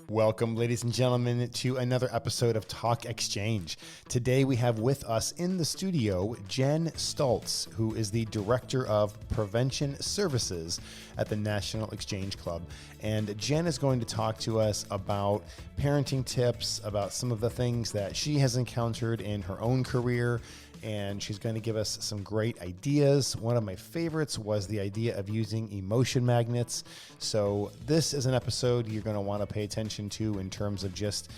Welcome, ladies and gentlemen, to another episode of Talk Exchange. Today we have with us in the studio Gen Stultz, who is the Director of Prevention Services at the National Exchange Club. And Jen is going to talk to us about parenting tips, about some of the things that she has encountered in her own career, and she's going to give us some great ideas. One of my favorites was the idea of using emotion magnets. So this is an episode you're going to want to pay attention to in terms of just,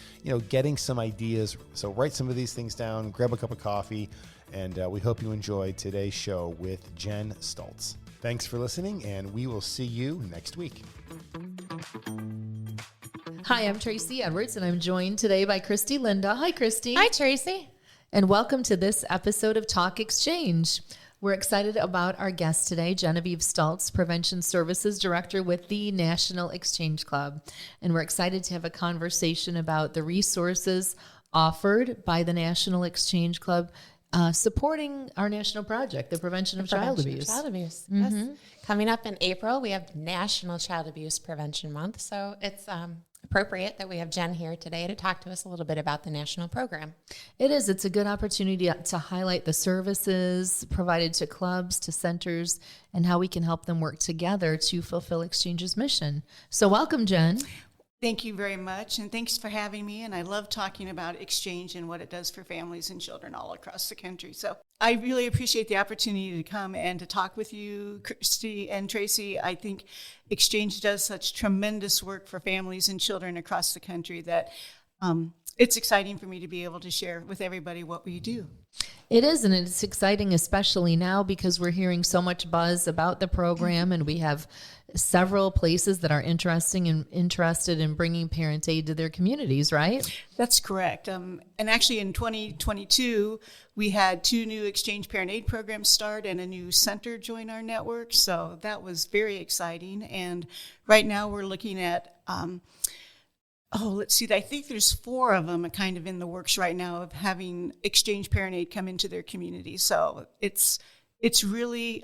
getting some ideas. So write some of these things down, grab a cup of coffee, and we hope you enjoyed today's show with Gen Stultz. Thanks for listening, and we will see you next week. Hi, I'm Tracy Edwards, and I'm joined today by Christy Linda. Hi, Christy. Hi, Tracy. And welcome to this episode of Talk Exchange. We're excited about our guest today, Genevieve Stultz, Prevention Services Director with the National Exchange Club. And we're excited to have a conversation about the resources offered by the National Exchange Club supporting our national project, the prevention of child abuse. Child abuse, yes. Coming up in April, we have National Child Abuse Prevention Month, so it's appropriate that we have Jen here today to talk to us a little bit about the national program. It is. It's a good opportunity to highlight the services provided to clubs, to centers, and how we can help them work together to fulfill Exchange's mission. So welcome, Jen. Thank you very much, and thanks for having me. And I love talking about Exchange and what it does for families and children all across the country. So I really appreciate the opportunity to come and to talk with you, Christy and Tracy. I think Exchange does such tremendous work for families and children across the country that it's exciting for me to be able to share with everybody what we do. It is, and it's exciting, especially now because we're hearing so much buzz about the program, and we have several places that are interested in bringing parent aid to their communities, right? That's correct. And actually in 2022, we had 2 new Exchange Parent Aid programs start and a new center join our network. So that was very exciting. And right now we're looking at let's see. I think there's 4 of them kind of in the works right now of having Exchange Parent Aid come into their community. So it's really,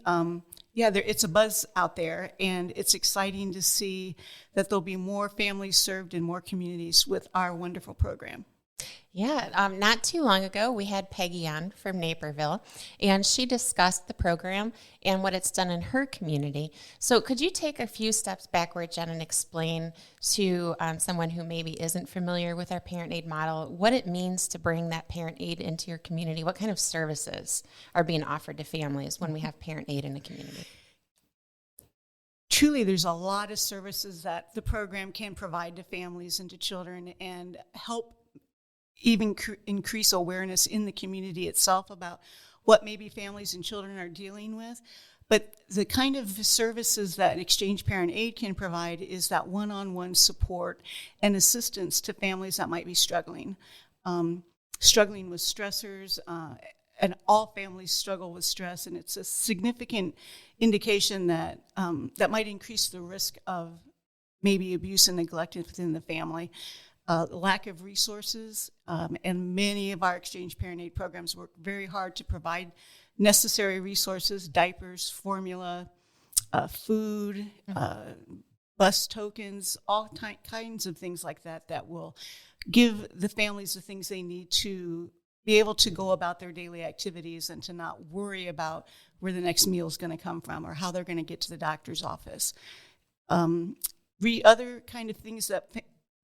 it's a buzz out there, and it's exciting to see that there'll be more families served in more communities with our wonderful program. Yeah, not too long ago, we had Peggy on from Naperville, and she discussed the program and what it's done in her community. So could you take a few steps backward, Jen, and explain to someone who maybe isn't familiar with our parent aid model what it means to bring that parent aid into your community? What kind of services are being offered to families when we have parent aid in a community? Truly, there's a lot of services that the program can provide to families and to children and help even increase awareness in the community itself about what maybe families and children are dealing with. But the kind of services that Exchange Parent Aid can provide is that one-on-one support and assistance to families that might be struggling with stressors, and all families struggle with stress, and it's a significant indication that that might increase the risk of maybe abuse and neglect within the family. Lack of resources, and many of our Exchange Parent Aid programs work very hard to provide necessary resources, diapers, formula, food, bus tokens, all kinds of things like that will give the families the things they need to be able to go about their daily activities and to not worry about where the next meal is going to come from or how they're going to get to the doctor's office. Other kind of things that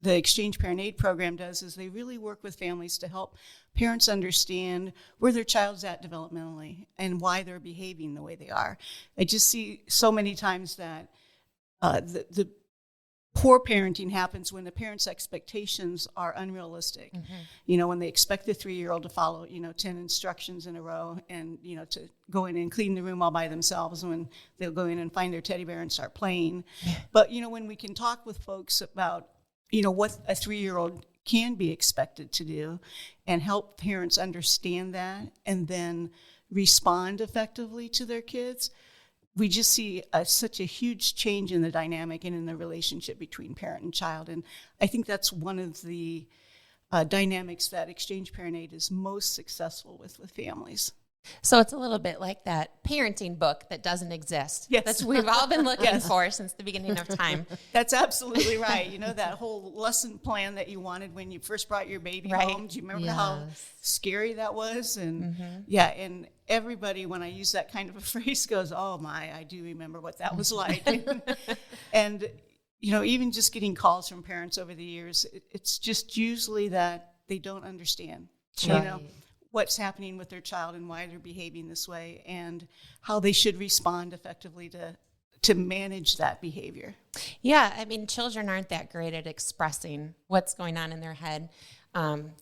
the Exchange Parent Aid program does is they really work with families to help parents understand where their child's at developmentally and why they're behaving the way they are. I just see so many times that the poor parenting happens when the parents' expectations are unrealistic. Mm-hmm. When they expect the 3-year-old to follow, 10 instructions in a row and, to go in and clean the room all by themselves when they'll go in and find their teddy bear and start playing. Yeah. But, when we can talk with folks about what a 3-year-old can be expected to do and help parents understand that and then respond effectively to their kids, we just see such a huge change in the dynamic and in the relationship between parent and child. And I think that's one of the dynamics that Exchange Parent Aid is most successful with families. So it's a little bit like that parenting book that doesn't exist. Yes. That's we've all been looking for since the beginning of time. That's absolutely right. You know, that whole lesson plan that you wanted when you first brought your baby home. Do you remember how scary that was? And and everybody, when I use that kind of a phrase, goes, oh my, I do remember what that was like. And you know, even just getting calls from parents over the years, it's just usually that they don't understand, you know, what's happening with their child and why they're behaving this way and how they should respond effectively to manage that behavior. Yeah, I mean, children aren't that great at expressing what's going on in their head,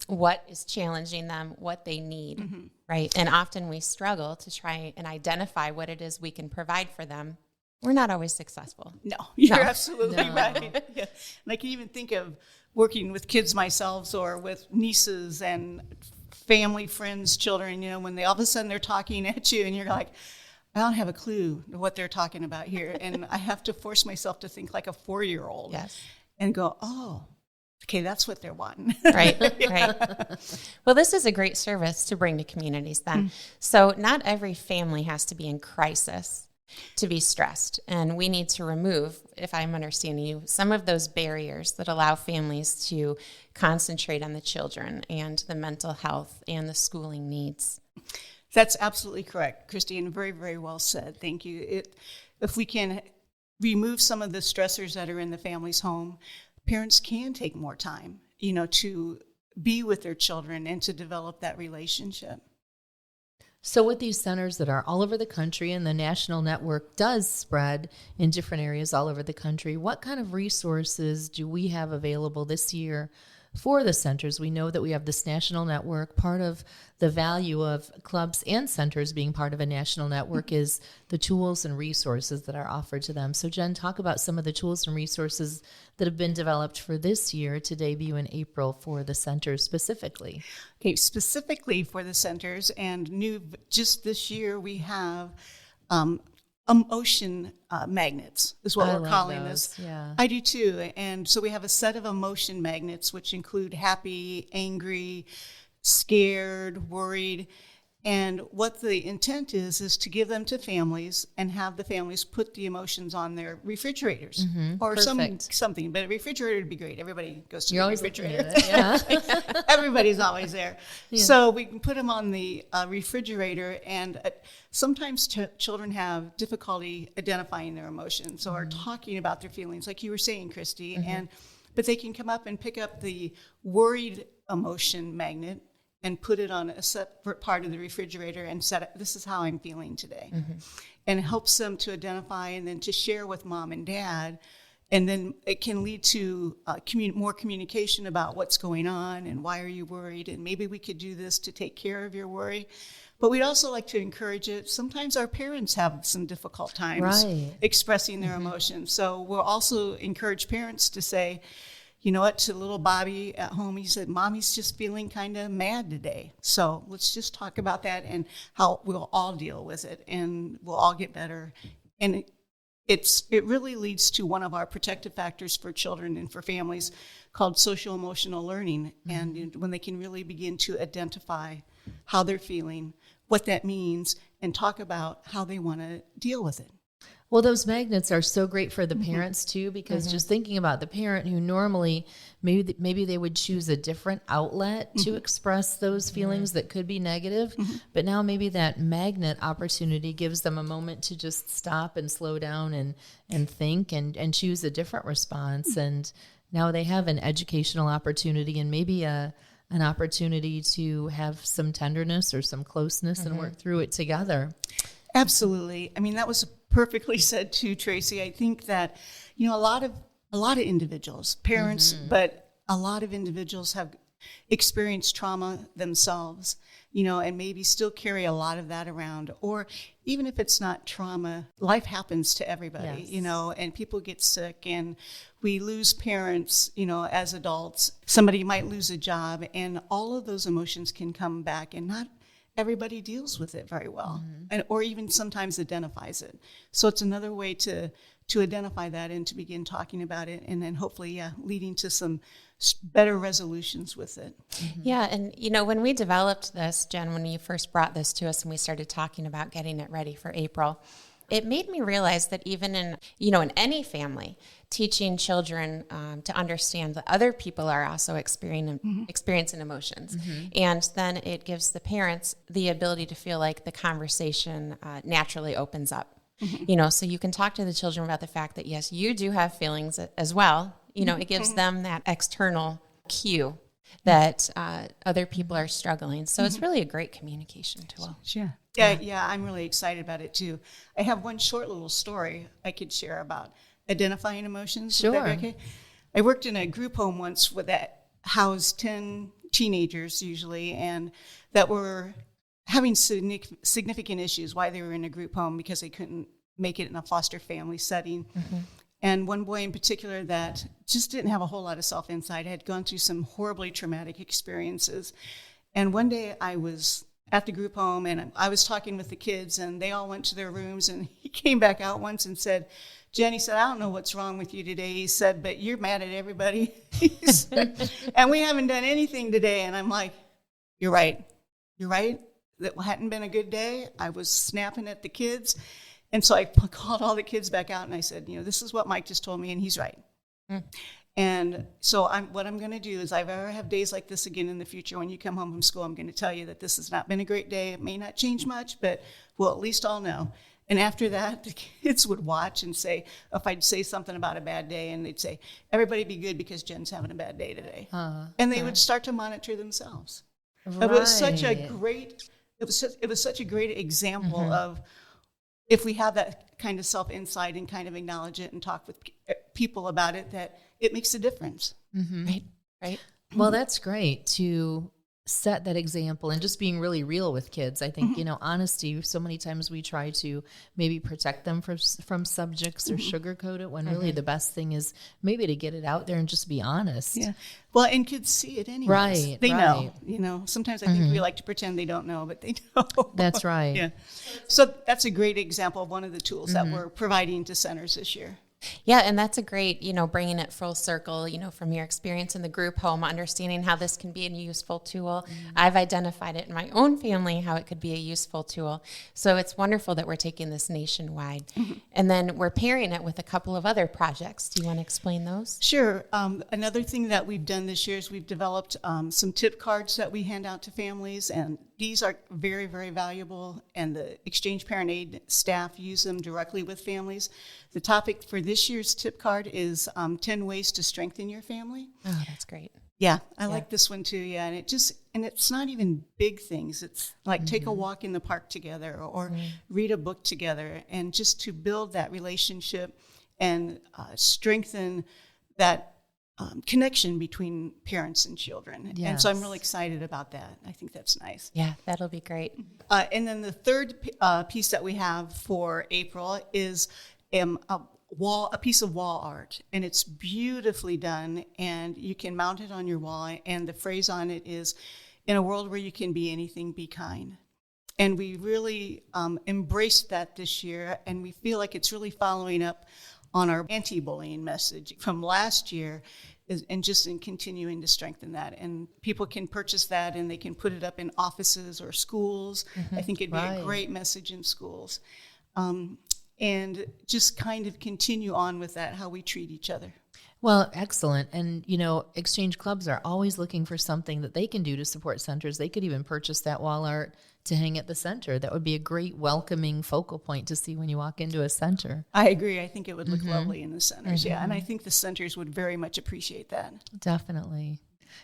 what is challenging them, what they need, right? And often we struggle to try and identify what it is we can provide for them. We're not always successful. No, you're absolutely right. Yeah. And I can even think of working with kids myself or with nieces and family, friends, children, you know, when they all of a sudden they're talking at you and you're like, I don't have a clue what they're talking about here. And I have to force myself to think like a 4-year-old and go, oh, okay, that's what they're wanting. Right. Well, this is a great service to bring to communities then. So not every family has to be in crisis to be stressed. And we need to remove, if I'm understanding you, some of those barriers that allow families to concentrate on the children and the mental health and the schooling needs. That's absolutely correct, Christine. Very, very well said. Thank you. If we can remove some of the stressors that are in the family's home, parents can take more time, you know, to be with their children and to develop that relationship. So with these centers that are all over the country and the national network does spread in different areas all over the country, what kind of resources do we have available this year for the centers? We know that we have this national network. Part of the value of clubs and centers being part of a national network is the tools and resources that are offered to them. So Jen, talk about some of the tools and resources that have been developed for this year to debut in April for the centers specifically. Okay, specifically for the centers and new, just this year we have emotion magnets is what we're calling this. Yeah. I do too. And so we have a set of emotion magnets, which include happy, angry, scared, worried. And what the intent is to give them to families and have the families put the emotions on their refrigerators or something. But a refrigerator would be great. Everybody goes to the refrigerator. Everybody's always there. Yeah. So we can put them on the refrigerator. And sometimes children have difficulty identifying their emotions or talking about their feelings, like you were saying, Christy. But they can come up and pick up the worried emotion magnet and put it on a separate part of the refrigerator and set this is how I'm feeling today. And it helps them to identify and then to share with mom and dad. And then it can lead to more communication about what's going on and why are you worried, and maybe we could do this to take care of your worry. But we'd also like to encourage it. Sometimes our parents have some difficult times expressing their emotions. So we'll also encourage parents to say, you know what, to little Bobby at home, he said, Mommy's just feeling kind of mad today. So let's just talk about that and how we'll all deal with it and we'll all get better. And it really leads to one of our protective factors for children and for families called social emotional learning. And when they can really begin to identify how they're feeling, what that means, and talk about how they want to deal with it. Well, those magnets are so great for the parents too, because just thinking about the parent who normally maybe they would choose a different outlet to express those feelings that could be negative, but now maybe that magnet opportunity gives them a moment to just stop and slow down and think and choose a different response. And now they have an educational opportunity and maybe an opportunity to have some tenderness or some closeness and work through it together. Absolutely. I mean, that was perfectly said too, Tracy. I think that, you know, a lot of individuals, parents, but a lot of individuals have experienced trauma themselves, you know, and maybe still carry a lot of that around. Or even if it's not trauma, life happens to everybody, you know, and people get sick and we lose parents, you know, as adults. Somebody might lose a job and all of those emotions can come back, and not everybody deals with it very well, or even sometimes identifies it. So it's another way to to identify that and to begin talking about it, and then hopefully, leading to some better resolutions with it. Yeah, and when we developed this, Jen, when you first brought this to us and we started talking about getting it ready for April, it made me realize that even in any family, teaching children to understand that other people are also experiencing emotions. And then it gives the parents the ability to feel like the conversation naturally opens up. So you can talk to the children about the fact that, yes, you do have feelings as well. It gives them that external cue that other people are struggling. So it's really a great communication tool. Sure. Yeah, I'm really excited about it too. I have one short little story I could share about identifying emotions. Sure. Would that be okay? I worked in a group home once that housed 10 teenagers usually, and that were having significant issues why they were in a group home because they couldn't make it in a foster family setting. And one boy in particular that just didn't have a whole lot of self-insight, had gone through some horribly traumatic experiences. And one day I was at the group home and I was talking with the kids, and they all went to their rooms, and he came back out once and said, Jen, he said, I don't know what's wrong with you today. He said, but you're mad at everybody. He said, and we haven't done anything today. And I'm like, you're right. You're right. That hadn't been a good day. I was snapping at the kids. And so I called all the kids back out and I said, this is what Mike just told me, and he's right. And so what I'm going to do is, if I ever have days like this again in the future, when you come home from school, I'm going to tell you that this has not been a great day. It may not change much, but we'll at least all know. And after that, the kids would watch and say, if I'd say something about a bad day, and they'd say, everybody be good because Jen's having a bad day today. And they would start to monitor themselves. Right. It was such a great example of, if we have that kind of self-insight and kind of acknowledge it and talk with people about it, that it makes a difference. Right. Well, that's great to set that example and just being really real with kids. I think, honesty, so many times we try to maybe protect them from subjects or sugarcoat it, when really the best thing is maybe to get it out there and just be honest. Yeah. Well, and kids see it anyways. Right. They know. Sometimes I think we like to pretend they don't know, but they know. That's right. Yeah. So that's a great example of one of the tools that we're providing to centers this year. Yeah, and that's a great, bringing it full circle, from your experience in the group home, understanding how this can be a useful tool. I've identified it in my own family, how it could be a useful tool. So it's wonderful that we're taking this nationwide. And then we're pairing it with a couple of other projects. Do you want to explain those? Sure. Another thing that we've done this year is we've developed some tip cards that we hand out to families, and these are very, very valuable, and the Exchange Parent Aid staff use them directly with families. The topic for this year's tip card is 10 ways to strengthen your family. Oh, that's great. Yeah, I like this one too. Yeah, and it's not even big things. It's like take a walk in the park together, or read a book together, and just to build that relationship and strengthen that connection between parents and children. Yes. And so I'm really excited about that. I think that's nice. Yeah, that'll be great. And then the third piece that we have for April is a piece of wall art, and it's beautifully done, and you can mount it on your wall, and the phrase on it is, in a world where you can be anything, be kind. And we really embraced that this year, and we feel like it's really following up on our anti-bullying message from last year, and just in continuing to strengthen that. And people can purchase that, and they can put it up in offices or schools. I think it'd be a great message in schools. And just kind of continue on with that, how we treat each other. Well, excellent. And, exchange clubs are always looking for something that they can do to support centers. They could even purchase that wall art to hang at the center. That would be a great welcoming focal point to see when you walk into a center. I agree. I think it would look lovely in the centers. Yeah. And I think the centers would very much appreciate that. Definitely.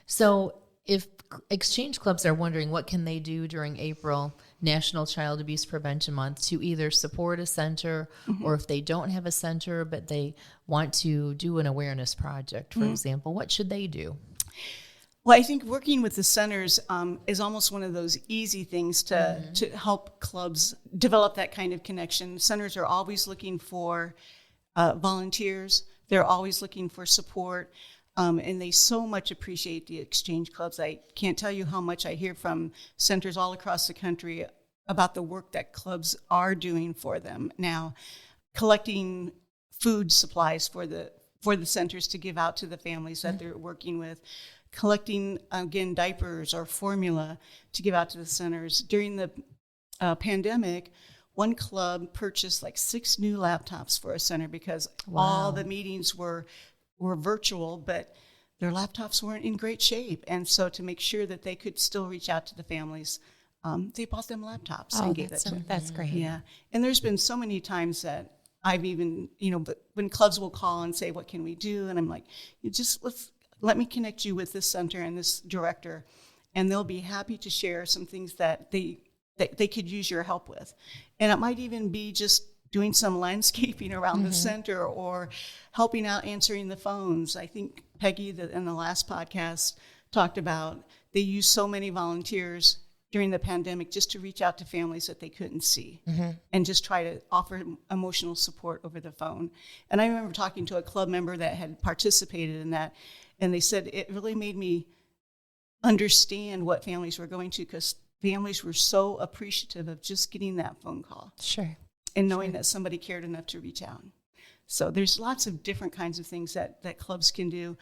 So if exchange clubs are wondering what can they do during April, National Child Abuse Prevention Month, to either support a center, or if they don't have a center but they want to do an awareness project, for example, what should they do? Well, I think working with the centers is almost one of those easy things to help clubs develop that kind of connection. Centers are always looking for volunteers. They're always looking for support. And they so much appreciate the exchange clubs. I can't tell you how much I hear from centers all across the country about the work that clubs are doing for them now, collecting food supplies for the centers to give out to the families that they're working with, collecting, again, diapers or formula to give out to the centers. During the pandemic, one club purchased like 6 new laptops for a center because all the meetings were virtual, but their laptops weren't in great shape. And so to make sure that they could still reach out to the families, they bought them laptops and gave it to them. That's great. Yeah. And there's been so many times that I've even, but when clubs will call and say, what can we do? And I'm like, let me connect you with this center and this director, and they'll be happy to share some things that they could use your help with. And it might even be just doing some landscaping around the center or helping out answering the phones. I think Peggy in the last podcast talked about they used so many volunteers during the pandemic just to reach out to families that they couldn't see and just try to offer emotional support over the phone. And I remember talking to a club member that had participated in that, and they said it really made me understand what families were going to, because families were so appreciative of just getting that phone call. Sure. And knowing that somebody cared enough to reach out. So there's lots of different kinds of things that clubs can do.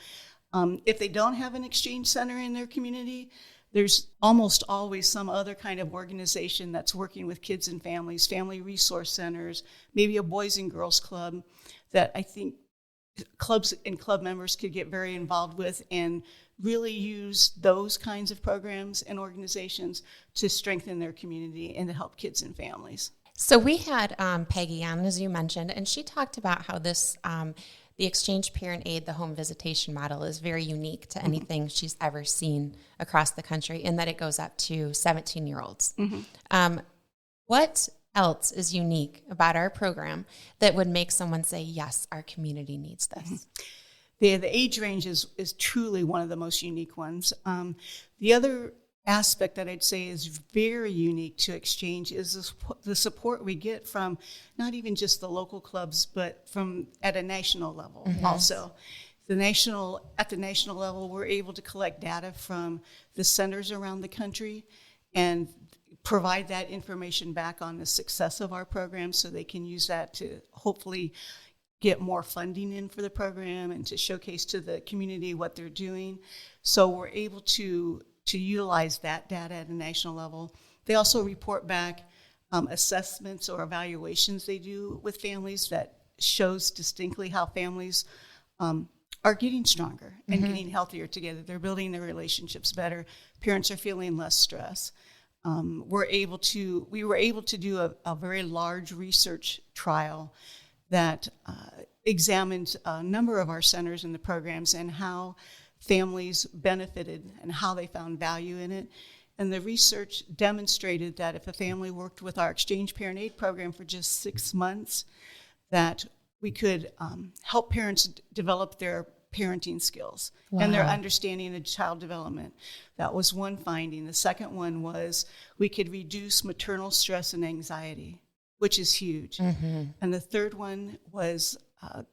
If they don't have an exchange center in their community, there's almost always some other kind of organization that's working with kids and families, family resource centers, maybe a boys and girls club that I think clubs and club members could get very involved with and really use those kinds of programs and organizations to strengthen their community and to help kids and families. So we had Peggy on, as you mentioned, and she talked about how this, the exchange parent aid, the home visitation model, is very unique to anything she's ever seen across the country, in that it goes up to 17-year-olds. What else is unique about our program that would make someone say, yes, our community needs this? The age range is truly one of the most unique ones. The other aspect that I'd say is very unique to Exchange is the support we get from not even just the local clubs, but from at a national level also. At the national level, we're able to collect data from the centers around the country and provide that information back on the success of our program, so they can use that to hopefully get more funding in for the program and to showcase to the community what they're doing. So we're able to utilize that data at a national level. They also report back assessments or evaluations they do with families that shows distinctly how families are getting stronger and getting healthier together. They're building their relationships better. Parents are feeling less stress. We were able to do a very large research trial that examined a number of our centers and the programs and how families benefited and how they found value in it. And the research demonstrated that if a family worked with our Exchange Parent Aid program for just 6 months, that we could help parents develop their parenting skills and their understanding of child development. That was one finding. The second one was we could reduce maternal stress and anxiety, which is huge. And the third one was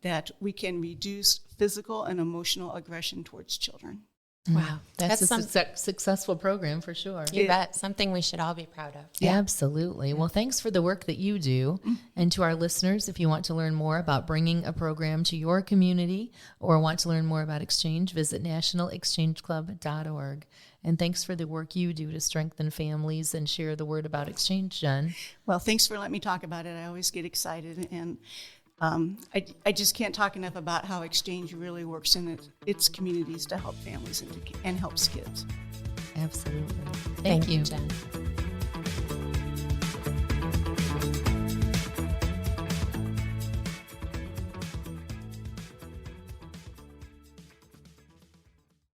that we can reduce physical and emotional aggression towards children. Wow, that's a successful program for sure. You bet. Something we should all be proud of. Yeah. Absolutely. Well, thanks for the work that you do. And to our listeners, if you want to learn more about bringing a program to your community or want to learn more about Exchange, visit nationalexchangeclub.org. And thanks for the work you do to strengthen families and share the word about Exchange, Jen. Well, thanks for letting me talk about it. I always get excited, and I just can't talk enough about how Exchange really works in its communities to help families and helps kids. Absolutely. Thank you, Jen.